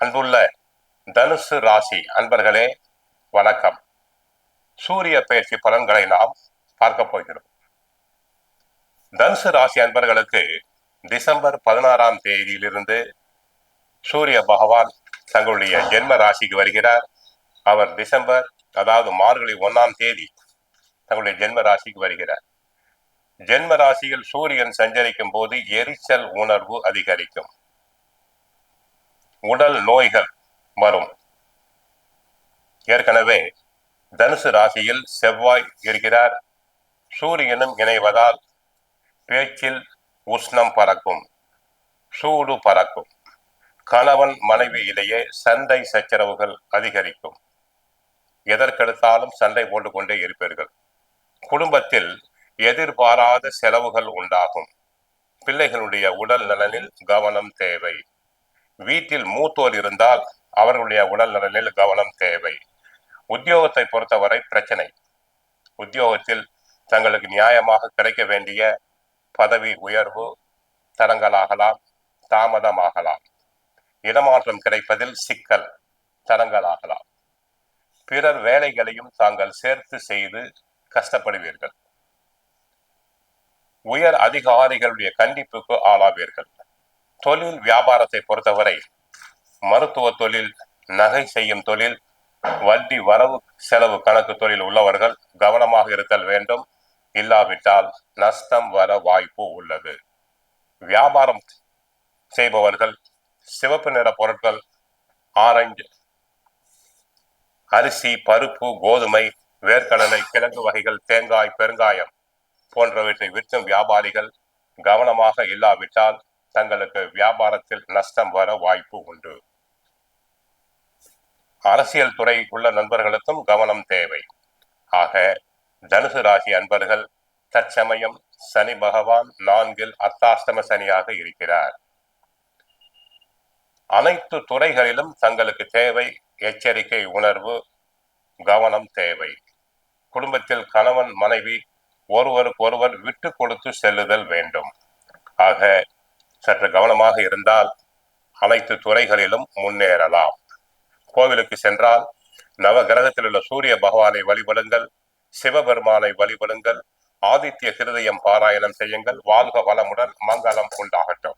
அன்புள்ள தனுசு ராசி அன்பர்களே, வணக்கம். சூரிய பயிற்சி பலன்களை நாம் பார்க்க போகிறோம். தனுசு ராசி அன்பர்களுக்கு டிசம்பர் 16ஆம் தேதியிலிருந்து சூரிய பகவான் தங்களுடைய ஜென்ம ராசிக்கு வருகிறார். அவர் மார்கழி 1ஆம் தேதி தங்களுடைய ஜென்ம ராசிக்கு வருகிறார். ஜென்ம ராசியில் சூரியன் சஞ்சரிக்கும் போது எரிச்சல் உணர்வு அதிகரிக்கும், உடல் நோய்கள் வரும். ஏற்கனவே தனுசு ராசியில் செவ்வாய் இருக்கிறார். சூரியனும் இணைவதால் பேச்சில் உஷ்ணம் பறக்கும், சூடு பறக்கும். கணவன் மனைவி இடையே சண்டை சச்சரவுகள் அதிகரிக்கும். எதற்கெடுத்தாலும் சண்டை போட்டுக்கொண்டே இருப்பீர்கள். குடும்பத்தில் எதிர்பாராத செலவுகள் உண்டாகும். பிள்ளைகளுடைய உடல் நலனில் கவனம் தேவை. வீட்டில் மூத்தோர் இருந்தால் அவர்களுடைய உடல் நலனில் கவனம் தேவை. உத்தியோகத்தை பொறுத்தவரை பிரச்சனை. உத்தியோகத்தில் தங்களுக்கு நியாயமாக கிடைக்க வேண்டிய பதவி உயர்வு தடங்கலாகலாம், தாமதமாகலாம். இடமாற்றம் கிடைப்பதில் சிக்கல், தடங்கலாகலாம். பிறர் வேலைகளையும் தாங்கள் சேர்த்து செய்து கஷ்டப்படுவீர்கள். உயர் அதிகாரிகளுடைய கண்டிப்புக்கு ஆளாவீர்கள். தொழில் வியாபாரத்தை பொறுத்தவரை மருத்துவ தொழில், நகை செய்யும் தொழில், வட்டி வரவு செலவு கணக்கு தொழில் உள்ளவர்கள் கவனமாக இருத்தல் வேண்டும். இல்லாவிட்டால் நஷ்டம் வர வாய்ப்பு உள்ளது. வியாபாரம் செய்பவர்கள் சிவப்பு நிற பொருட்கள், ஆரஞ்சு, அரிசி, பருப்பு, கோதுமை, வேர்க்கடலை, கிழங்கு வகைகள், தேங்காய், பெருங்காயம் போன்றவற்றை விற்கும் வியாபாரிகள் கவனமாக இல்லாவிட்டால் தங்களுக்கு வியாபாரத்தில் நஷ்டம் வர வாய்ப்பு உண்டு. அரசியல் துறை உள்ள நண்பர்களுக்கும் கவனம் தேவை. ஆக தனுசு ராசி அன்பர்கள் தற்சமயம் சனி பகவான் 4ல் அர்த்தாஷ்டம சனியாக இருக்கிறார். அனைத்து துறைகளிலும் தங்களுக்கு தேவை எச்சரிக்கை உணர்வு, கவனம் தேவை. குடும்பத்தில் கணவன் மனைவி ஒருவருக்கொருவர் விட்டு கொடுத்து செல்லுதல் வேண்டும். ஆக சற்று கவனமாக இருந்தால் அனைத்து துறைகளிலும் முன்னேறலாம். கோவிலுக்கு சென்றால் நவ கிரகத்தில் உள்ள சூரிய பகவானை வழிபடுங்கள், சிவபெருமானை வழிபடுங்கள், ஆதித்ய ஹிருதயம் பாராயணம் செய்யுங்கள். வாழ்க வளமுடன், மங்களம் உண்டாகட்டும்.